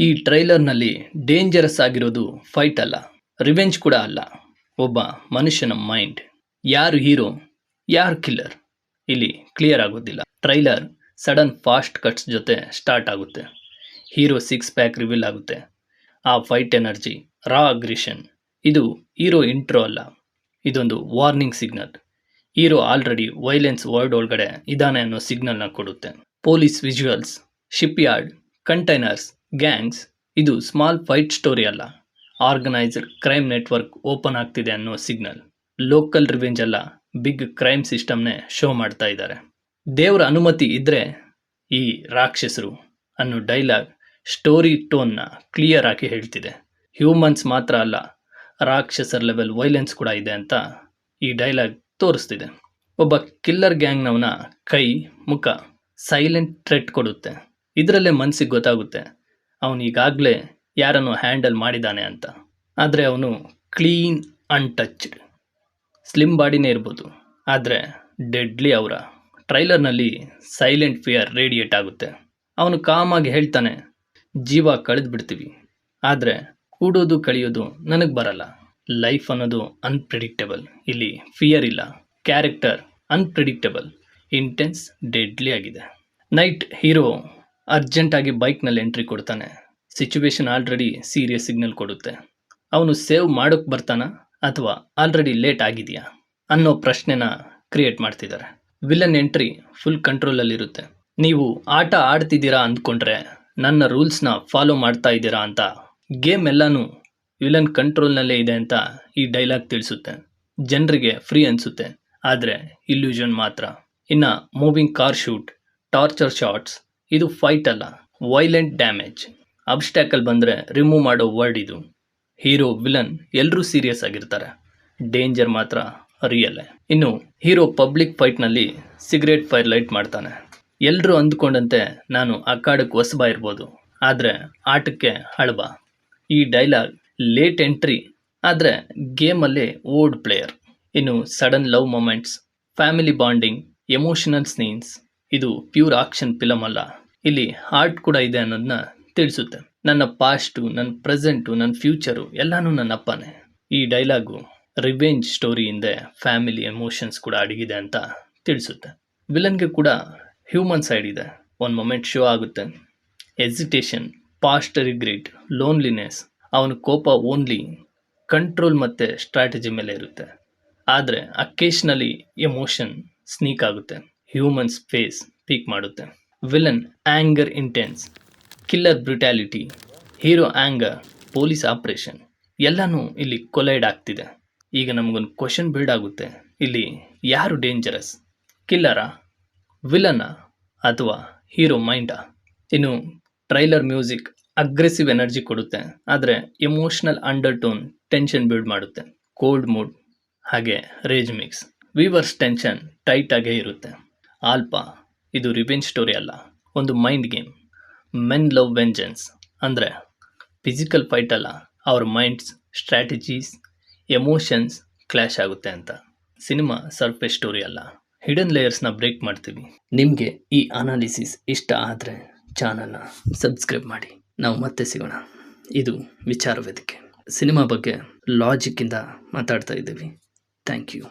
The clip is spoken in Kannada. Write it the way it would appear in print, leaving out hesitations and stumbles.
ಈ ಟ್ರೈಲರ್ನಲ್ಲಿ ಡೇಂಜರಸ್ ಆಗಿರೋದು ಫೈಟ್ ಅಲ್ಲ, ರಿವೆಂಜ್ ಕೂಡ ಅಲ್ಲ, ಒಬ್ಬ ಮನುಷ್ಯನ ಮೈಂಡ್. ಯಾರು ಹೀರೋ, ಯಾರು ಕಿಲ್ಲರ್, ಇಲ್ಲಿ ಕ್ಲಿಯರ್ ಆಗೋದಿಲ್ಲ. ಟ್ರೈಲರ್ ಸಡನ್ ಫಾಸ್ಟ್ ಕಟ್ಸ್ ಜೊತೆ ಸ್ಟಾರ್ಟ್ ಆಗುತ್ತೆ. ಹೀರೋ 6 ಪ್ಯಾಕ್ ರಿವೀಲ್ ಆಗುತ್ತೆ. ಆ ಫೈಟ್ ಎನರ್ಜಿ, ರಾ ಅಗ್ರೆಷನ್, ಇದು ಹೀರೋ ಇಂಟ್ರೋ ಅಲ್ಲ, ಇದೊಂದು warning signal. Hero already violence world ಒಳಗಡೆ ಇದಾನೆ ಅನ್ನೋ ಸಿಗ್ನಲ್ನ ಕೊಡುತ್ತೆ. Police visuals, ship yard, containers, gangs, ಇದು ಸ್ಮಾಲ್ ಫೈಟ್ ಸ್ಟೋರಿ ಅಲ್ಲ, ಆರ್ಗನೈಸ್ಡ್ ಕ್ರೈಮ್ ನೆಟ್ವರ್ಕ್ ಓಪನ್ ಆಗ್ತಿದೆ ಅನ್ನೋ ಸಿಗ್ನಲ್. ಲೋಕಲ್ ರಿವೆಂಜ್ ಅಲ್ಲ, ಬಿಗ್ ಕ್ರೈಮ್ ಸಿಸ್ಟಮ್ನೇ ಶೋ ಮಾಡ್ತಾ ಇದ್ದಾರೆ. ದೇವರ ಅನುಮತಿ ಇದ್ರೆ ಈ ರಾಕ್ಷಸರು ಅನ್ನೋ ಡೈಲಾಗ್ ಸ್ಟೋರಿ ಟೋನ್ನ ಕ್ಲಿಯರ್ ಆಗಿ ಹೇಳ್ತಿದೆ. ಹ್ಯೂಮನ್ಸ್ ಮಾತ್ರ ಅಲ್ಲ, ರಾಕ್ಷಸರ ಲೆವೆಲ್ ವೈಲೆನ್ಸ್ ಕೂಡ ಇದೆ ಅಂತ ಈ ಡೈಲಾಗ್ ತೋರಿಸ್ತಿದೆ. ಒಬ್ಬ ಕಿಲ್ಲರ್ ಗ್ಯಾಂಗ್ನವನ ಕೈ, ಮುಖ ಸೈಲೆಂಟ್ ಥ್ರೆಟ್ ಕೊಡುತ್ತೆ. ಇದರಲ್ಲೇ ಮನಸ್ಸಿಗೆ ಗೊತ್ತಾಗುತ್ತೆ ಅವನು ಈಗಾಗಲೇ ಯಾರನ್ನು ಹ್ಯಾಂಡಲ್ ಮಾಡಿದ್ದಾನೆ ಅಂತ. ಆದರೆ ಅವನು ಕ್ಲೀನ್ ಅನ್ಟಚ್ಡ್, ಸ್ಲಿಮ್ ಬಾಡಿನೇ ಇರ್ಬೋದು, ಆದರೆ ಡೆಡ್ಲಿ ಅವರ. ಟ್ರೈಲರ್ನಲ್ಲಿ ಸೈಲೆಂಟ್ ಫಿಯರ್ ರೇಡಿಯೇಟ್ ಆಗುತ್ತೆ. ಅವನು ಕಾಮಾಗಿ ಹೇಳ್ತಾನೆ, ಜೀವ ಕಳೆದು ಬಿಡ್ತೀವಿ, ಆದರೆ ಕೂಡೋದು ಕಳೆಯೋದು ನನಗೆ ಬರಲ್ಲ. ಲೈಫ್ ಅನ್ನೋದು ಅನ್ಪ್ರಿಡಿಕ್ಟಬಲ್, ಇಲ್ಲಿ ಫಿಯರ್ ಇಲ್ಲ. ಕ್ಯಾರೆಕ್ಟರ್ ಅನ್ಪ್ರಿಡಿಕ್ಟಬಲ್, ಇಂಟೆನ್ಸ್, ಡೆಡ್ಲಿ ಆಗಿದೆ. ನೈಟ್ ಹೀರೋ ಅರ್ಜೆಂಟಾಗಿ ಬೈಕ್ನಲ್ಲಿ ಎಂಟ್ರಿ ಕೊಡ್ತಾನೆ. ಸಿಚುವೇಶನ್ ಆಲ್ರೆಡಿ ಸೀರಿಯಸ್ ಸಿಗ್ನಲ್ ಕೊಡುತ್ತೆ. ಅವನು ಸೇವ್ ಮಾಡೋಕ್ಕೆ ಬರ್ತಾನ ಅಥವಾ ಆಲ್ರೆಡಿ ಲೇಟ್ ಆಗಿದೆಯಾ ಅನ್ನೋ ಪ್ರಶ್ನೆನ ಕ್ರಿಯೇಟ್ ಮಾಡ್ತಿದ್ದಾರೆ. ವಿಲನ್ ಎಂಟ್ರಿ ಫುಲ್ ಕಂಟ್ರೋಲಲ್ಲಿರುತ್ತೆ. ನೀವು ಆಟ ಆಡ್ತಿದ್ದೀರಾ ಅಂದ್ಕೊಂಡ್ರೆ ನನ್ನ ರೂಲ್ಸ್ನ ಫಾಲೋ ಮಾಡ್ತಾ ಇದ್ದೀರಾ ಅಂತ. ಗೇಮ್ ಎಲ್ಲನೂ ವಿಲನ್ ಕಂಟ್ರೋಲ್ನಲ್ಲೇ ಇದೆ ಅಂತ ಈ ಡೈಲಾಗ್ ತಿಳಿಸುತ್ತೆ. ಜನರಿಗೆ ಫ್ರೀ ಅನಿಸುತ್ತೆ, ಆದರೆ ಇಲ್ಯೂಷನ್ ಮಾತ್ರ. ಇನ್ನು moving car shoot, torture shots, ಇದು ಫೈಟ್ ಅಲ್ಲ, ವೈಲೆಂಟ್ ಡ್ಯಾಮೇಜ್. ಅಬ್ಸ್ಟ್ಯಾಕಲ್ ಬಂದರೆ ರಿಮೂವ್ ಮಾಡೋ ವರ್ಡ್ ಇದು. ಹೀರೋ, ವಿಲನ್ ಎಲ್ಲರೂ ಸೀರಿಯಸ್ ಆಗಿರ್ತಾರೆ, ಡೇಂಜರ್ ಮಾತ್ರ ರಿಯಲ್ಲೇ. ಇನ್ನು ಹೀರೋ ಪಬ್ಲಿಕ್ ಫೈಟ್ನಲ್ಲಿ ಸಿಗರೇಟ್ ಫೈರ್ ಲೈಟ್ ಮಾಡ್ತಾನೆ. ಎಲ್ಲರೂ ಅಂದ್ಕೊಂಡಂತೆ ನಾನು ಅಖಾಡಕ್ಕೆ ಹೊಸಬ ಇರ್ಬೋದು, ಆದರೆ ಆಟಕ್ಕೆ ಹಳಬ. ಈ ಡೈಲಾಗ್ ಲೇಟ್ ಎಂಟ್ರಿ, ಆದರೆ ಗೇಮಲ್ಲಿ ಓಲ್ಡ್ ಪ್ಲೇಯರ್. ಇನ್ನು sudden love moments, family bonding, emotional scenes, ಇದು ಪ್ಯೂರ್ ಆಕ್ಷನ್ ಫಿಲಮ್ ಅಲ್ಲ, ಇಲ್ಲಿ ಹಾರ್ಟ್ ಕೂಡ ಇದೆ ಅನ್ನೋದನ್ನ ತಿಳಿಸುತ್ತೆ. ನನ್ನ ಪಾಸ್ಟು, ನನ್ನ ಪ್ರೆಸೆಂಟು, ನನ್ನ ಫ್ಯೂಚರು ಎಲ್ಲನೂ ನನ್ನ ಅಪ್ಪನೇ. ಈ ಡೈಲಾಗು ರಿವೆಂಜ್ ಸ್ಟೋರಿ ಹಿಂದೆ ಫ್ಯಾಮಿಲಿ ಎಮೋಷನ್ಸ್ ಕೂಡ ಅಡಗಿದೆ ಅಂತ ತಿಳಿಸುತ್ತೆ. ವಿಲನ್ಗೆ ಕೂಡ ಹ್ಯೂಮನ್ ಸೈಡ್ ಇದೆ. ಒಂದು ಮೊಮೆಂಟ್ ಶೋ ಆಗುತ್ತೆ, ಎಸಿಟೇಷನ್, ಪಾಸ್ಟ್ ರಿಗ್ರೆಟ್, ಲೋನ್ಲಿನೆಸ್. ಅವನ ಕೋಪ ಓನ್ಲಿ ಕಂಟ್ರೋಲ್ ಮತ್ತು ಸ್ಟ್ರಾಟಜಿ ಮೇಲೆ ಇರುತ್ತೆ, ಆದರೆ ಅಕೇಶನಲಿ ಎಮೋಷನ್ ಸ್ನೀಕ್ ಆಗುತ್ತೆ. ಹ್ಯೂಮನ್ಸ್ ಫೇಸ್ ಪೀಕ್ ಮಾಡುತ್ತೆ. Villain anger intense, killer brutality, hero anger, police operation, ಎಲ್ಲನೂ ಇಲ್ಲಿ ಕೊಲೈಡ್ ಆಗ್ತಿದೆ. ಈಗ ನಮಗೊಂದು ಕ್ವಶನ್ ಬಿಲ್ಡ್ ಆಗುತ್ತೆ, ಇಲ್ಲಿ ಯಾರು ಡೇಂಜರಸ್, ಕಿಲ್ಲರಾ, ವಿಲನಾ ಅಥವಾ ಹೀರೋ ಮೈಂಡಾ? ಇನ್ನು ಟ್ರೈಲರ್ ಮ್ಯೂಸಿಕ್ ಅಗ್ರೆಸಿವ್ ಎನರ್ಜಿ ಕೊಡುತ್ತೆ, ಆದರೆ emotional under tone tension build ಮಾಡುತ್ತೆ. ಕೋಲ್ಡ್ ಮೂಡ್ ಹಾಗೆ ರೇಜ್ ಮಿಕ್ಸ್. ವೀವರ್ಸ್ ಟೆನ್ಷನ್ ಟೈಟ್ ಆಗೇ ಇರುತ್ತೆ. ಆಲ್ಪಾ, ಇದು ರಿವೆಂಜ್ ಸ್ಟೋರಿ ಅಲ್ಲ, ಒಂದು mind game. Men love vengeance ಅಂದರೆ ಫಿಸಿಕಲ್ ಫೈಟ್ ಅಲ್ಲ, ಅವ್ರ ಮೈಂಡ್ಸ್, ಸ್ಟ್ರಾಟಜೀಸ್, ಎಮೋಷನ್ಸ್ ಕ್ಲಾಶ್ ಆಗುತ್ತೆ ಅಂತ. ಸಿನಿಮಾ ಸರ್ಫೇಸ್ ಸ್ಟೋರಿ ಅಲ್ಲ, ಹಿಡನ್ ಲೇಯರ್ಸ್ನ ಬ್ರೇಕ್ ಮಾಡ್ತೀವಿ. ನಿಮಗೆ ಈ ಅನಾಲಿಸಿಸ್ ಇಷ್ಟ ಆದರೆ ಚಾನಲ್ನ ಸಬ್ಸ್ಕ್ರೈಬ್ ಮಾಡಿ. ನಾವು ಮತ್ತೆ ಸಿಗೋಣ. ಇದು ವಿಚಾರ ವೇದಿಕೆ. ಸಿನಿಮಾ ಬಗ್ಗೆ ಲಾಜಿಕ್ಕಿಂದ ಮಾತಾಡ್ತಾ ಇದ್ದೀವಿ. Thank you.